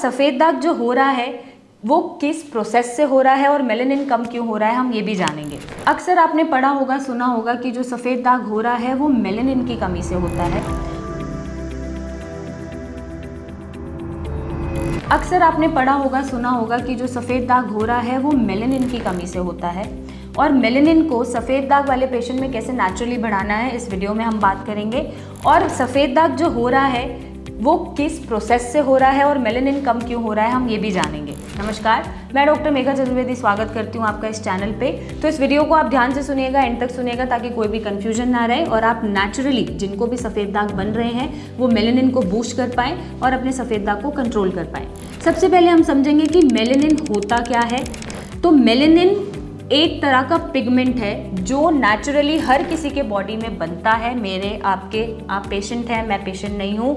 सफ़ेद दाग जो हो रहा है वो किस प्रोसेस से हो रहा है और मेलेनिन कम क्यों हो रहा है, हम ये भी जानेंगे। अक्सर आपने पढ़ा होगा, सुना होगा कि जो सफ़ेद दाग हो रहा है वो मेलेनिन की कमी से होता है। अक्सर आपने पढ़ा होगा, सुना होगा कि जो सफ़ेद दाग हो रहा है वो मेलेनिन की कमी से होता है। और मेलेनिन को सफ़ेद दाग वाले पेशेंट में कैसे नेचुरली बढ़ाना है, इस वीडियो में हम बात करेंगे। और सफ़ेद दाग जो हो रहा है वो किस प्रोसेस से हो रहा है और मेलेनिन कम क्यों हो रहा है, हम ये भी जानेंगे। नमस्कार, मैं डॉक्टर मेघा चतुर्वेदी स्वागत करती हूँ आपका इस चैनल पे। तो इस वीडियो को आप ध्यान से सुनिएगा, एंड तक सुनिएगा, ताकि कोई भी कंफ्यूजन ना रहे और आप नेचुरली जिनको भी सफ़ेद दाग बन रहे हैं वो मेलेनिन को बूस्ट कर पाएँ और अपने सफ़ेद दाग को कंट्रोल कर पाएँ। सबसे पहले हम समझेंगे कि मेलेनिन होता क्या है। तो मेलेनिन एक तरह का पिगमेंट है जो नेचुरली हर किसी के बॉडी में बनता है। मेरे, आपके, आप पेशेंट हैं, मैं पेशेंट नहीं हूँ,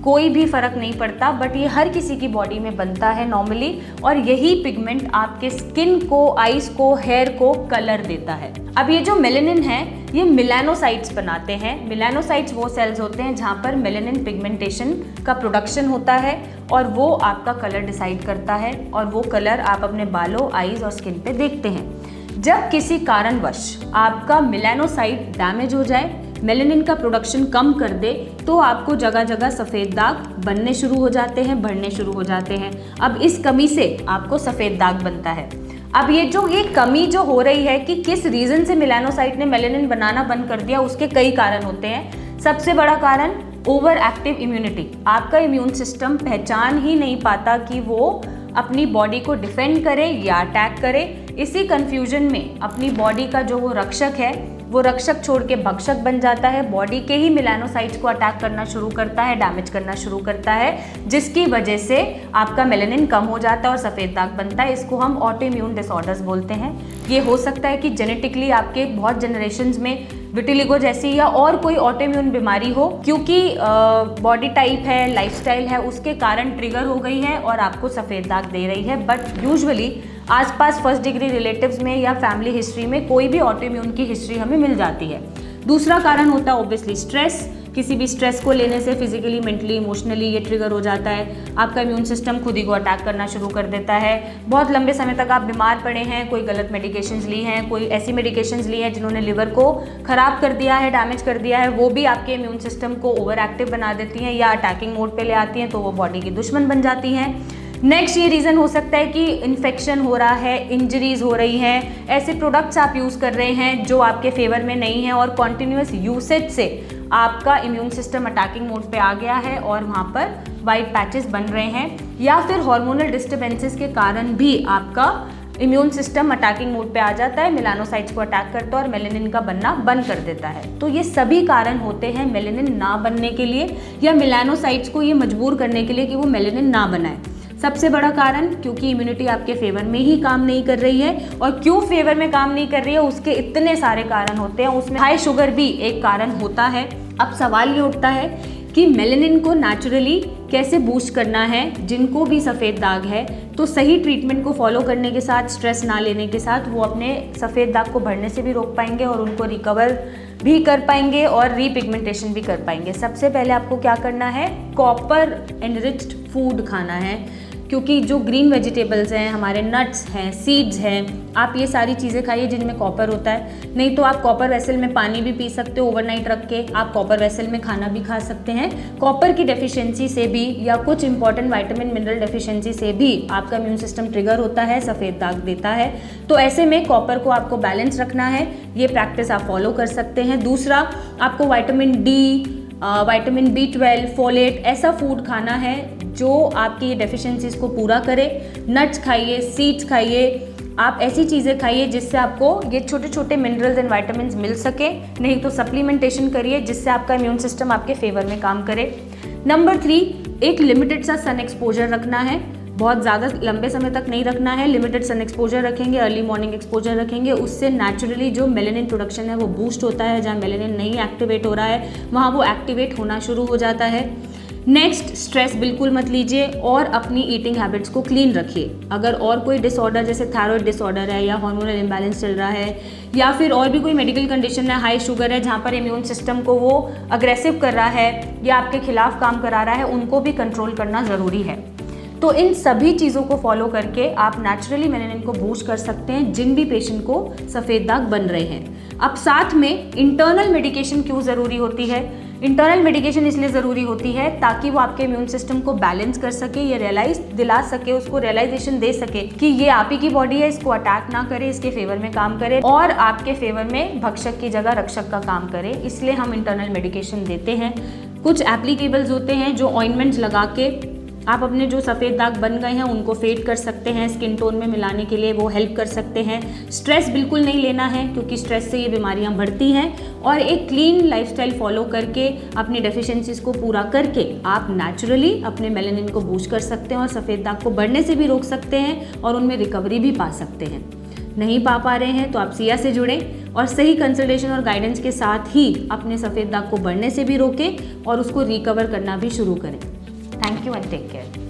कोई भी फ़र्क नहीं पड़ता, बट ये हर किसी की बॉडी में बनता है नॉर्मली। और यही पिगमेंट आपके स्किन को, आईज को, हेयर को कलर देता है। अब ये जो मेलेनिन है ये मेलानोसाइट्स बनाते हैं। मेलानोसाइट्स वो सेल्स होते हैं जहाँ पर मेलेनिन पिगमेंटेशन का प्रोडक्शन होता है और वो आपका कलर डिसाइड करता है, और वो कलर आप अपने बालों, आईज और स्किन पे देखते हैं। जब किसी कारणवश आपका मेलानोसाइट डैमेज हो जाए, मेलेनिन का प्रोडक्शन कम कर दे, तो आपको जगह जगह सफ़ेद दाग बनने शुरू हो जाते हैं, बढ़ने शुरू हो जाते हैं। अब इस कमी से आपको सफ़ेद दाग बनता है। अब ये कमी जो हो रही है कि किस रीज़न से मेलानोसाइट ने मेलेनिन बनाना बंद कर दिया, उसके कई कारण होते हैं। सबसे बड़ा कारण ओवर एक्टिव इम्यूनिटी। आपका इम्यून सिस्टम पहचान ही नहीं पाता कि वो अपनी बॉडी को डिफेंड करे या अटैक करे। इसी कंफ्यूजन में अपनी बॉडी का जो वो रक्षक है वो रक्षक छोड़ के भक्षक बन जाता है, बॉडी के ही मेलानोसाइट्स को अटैक करना शुरू करता है, डैमेज करना शुरू करता है, जिसकी वजह से आपका मेलेनिन कम हो जाता है और सफ़ेद दाग बनता है। इसको हम ऑटो इम्यून डिसऑर्डर्स बोलते हैं। ये हो सकता है कि जेनेटिकली आपके बहुत जनरेशंस में विटिलिगो जैसी या और कोई ऑटो इम्यून बीमारी हो, क्योंकि बॉडी टाइप है, लाइफस्टाइल है, उसके कारण ट्रिगर हो गई है और आपको सफ़ेद दाग दे रही है। बट यूजुअली आसपास फर्स्ट डिग्री रिलेटिव्स में या फैमिली हिस्ट्री में कोई भी ऑटो इम्यून की हिस्ट्री हमें मिल जाती है। दूसरा कारण होता है ओब्वियसली स्ट्रेस। किसी भी स्ट्रेस को लेने से फिजिकली, मेंटली, इमोशनली ये ट्रिगर हो जाता है। आपका इम्यून सिस्टम खुद ही को अटैक करना शुरू कर देता है। बहुत लंबे समय तक आप बीमार पड़े हैं, कोई गलत मेडिकेशंस ली हैं, कोई ऐसी मेडिकेशंस ली हैं जिन्होंने लिवर को ख़राब कर दिया है, डैमेज कर दिया है, वो भी आपके इम्यून सिस्टम को ओवर एक्टिव बना देती हैं या अटैकिंग मोड पे ले आती हैं, तो वो बॉडी की दुश्मन बन जाती हैं। नेक्स्ट ये रीज़न हो सकता है कि इन्फेक्शन हो रहा है, इंजरीज हो रही हैं, ऐसे प्रोडक्ट्स आप यूज़ कर रहे हैं जो आपके फेवर में नहीं हैं, और कॉन्टिन्यूस यूसेज से आपका इम्यून सिस्टम अटैकिंग मोड पे आ गया है और वहाँ पर वाइट पैचेस बन रहे हैं। या फिर हार्मोनल डिस्टर्बेंसेस के कारण भी आपका इम्यून सिस्टम अटैकिंग मोड पे आ जाता है, मेलानोसाइट्स को अटैक करता है और मेलेनिन का बनना बंद कर देता है। तो ये सभी कारण होते हैं मेलेनिन ना बनने के लिए या मेलानोसाइट्स को ये मजबूर करने के लिए कि वो मेलेनिन ना बनाए। सबसे बड़ा कारण, क्योंकि इम्यूनिटी आपके फेवर में ही काम नहीं कर रही है। और क्यों फेवर में काम नहीं कर रही है, उसके इतने सारे कारण होते हैं, उसमें हाई शुगर भी एक कारण होता है। अब सवाल ये उठता है कि मेलेनिन को नेचुरली कैसे बूस्ट करना है। जिनको भी सफ़ेद दाग है तो सही ट्रीटमेंट को फॉलो करने के साथ, स्ट्रेस ना लेने के साथ, वो अपने सफ़ेद दाग को बढ़ने से भी रोक पाएंगे और उनको रिकवर भी कर पाएंगे और रीपिगमेंटेशन भी कर पाएंगे। सबसे पहले आपको क्या करना है, कॉपर एनरिच्ड फूड खाना है। क्योंकि जो ग्रीन वेजिटेबल्स हैं, हमारे नट्स हैं, सीड्स हैं, आप ये सारी चीज़ें खाइए जिनमें कॉपर होता है। नहीं तो आप कॉपर वेसल में पानी भी पी सकते हो ओवरनाइट रख के, आप कॉपर वेसल में खाना भी खा सकते हैं। कॉपर की डेफिशिएंसी से भी या कुछ इंपॉर्टेंट विटामिन मिनरल डेफिशिएंसी से भी आपका इम्यून सिस्टम ट्रिगर होता है, सफ़ेद दाग देता है। तो ऐसे में कॉपर को आपको बैलेंस रखना है, ये प्रैक्टिस आप फॉलो कर सकते हैं। दूसरा, आपको vitamin D, vitamin B12, folate, ऐसा फूड खाना है जो आपकी डेफिशिएंसीज को पूरा करे। नट्स खाइए, सीड्स खाइए, आप ऐसी चीज़ें खाइए जिससे आपको ये छोटे छोटे मिनरल्स एंड विटामिन्स मिल सके। नहीं तो सप्लीमेंटेशन करिए जिससे आपका इम्यून सिस्टम आपके फेवर में काम करे। नंबर 3, एक लिमिटेड सा सन एक्सपोजर रखना है। बहुत ज़्यादा लंबे समय तक नहीं रखना है, लिमिटेड सन एक्सपोजर रखेंगे, अर्ली मॉर्निंग एक्सपोजर रखेंगे। उससे नेचुरली जो मेलेनिन प्रोडक्शन है वो बूस्ट होता है। जहाँ मेलेनिन नहीं एक्टिवेट हो रहा है वहाँ वो एक्टिवेट होना शुरू हो जाता है। नेक्स्ट, स्ट्रेस बिल्कुल मत लीजिए और अपनी ईटिंग हैबिट्स को क्लीन रखिए। अगर और कोई डिसऑर्डर जैसे थायराइड डिसऑर्डर है या हार्मोनल इम्बैलेंस चल रहा है या फिर और भी कोई मेडिकल कंडीशन है, हाई शुगर है, जहाँ पर इम्यून सिस्टम को वो अग्रेसिव कर रहा है या आपके खिलाफ काम करा रहा है, उनको भी कंट्रोल करना ज़रूरी है। तो इन सभी चीज़ों को फॉलो करके आप नेचुरली मेलेनिन को बूस्ट कर सकते हैं जिन भी पेशेंट को सफ़ेद दाग बन रहे हैं। अब साथ में इंटरनल मेडिकेशन क्यों ज़रूरी होती है? इंटरनल मेडिकेशन इसलिए ज़रूरी होती है ताकि वो आपके इम्यून सिस्टम को बैलेंस कर सके, ये रियलाइज दिला सके, उसको रियलाइजेशन दे सके कि ये आप ही की बॉडी है, इसको अटैक ना करे, इसके फेवर में काम करे और आपके फेवर में भक्षक की जगह रक्षक का काम करे। इसलिए हम इंटरनल मेडिकेशन देते हैं। कुछ एप्लीकेबल्स होते हैं जो ऑइंटमेंट्स लगा के आप अपने जो सफ़ेद दाग बन गए हैं उनको फेड कर सकते हैं, स्किन टोन में मिलाने के लिए वो हेल्प कर सकते हैं। स्ट्रेस बिल्कुल नहीं लेना है क्योंकि स्ट्रेस से ये बीमारियां बढ़ती हैं। और एक क्लीन लाइफस्टाइल फॉलो करके अपनी डेफिशिएंसीज को पूरा करके आप नेचुरली अपने मेलेनिन को बूस्ट कर सकते हैं और सफ़ेद दाग को बढ़ने से भी रोक सकते हैं और उनमें रिकवरी भी पा सकते हैं। नहीं पा रहे हैं तो आप सिया से जुड़ें और सही कंसल्टेशन और गाइडेंस के साथ ही अपने सफ़ेद दाग को बढ़ने से भी रोकें और उसको रिकवर करना भी शुरू करें। Thank you and take care.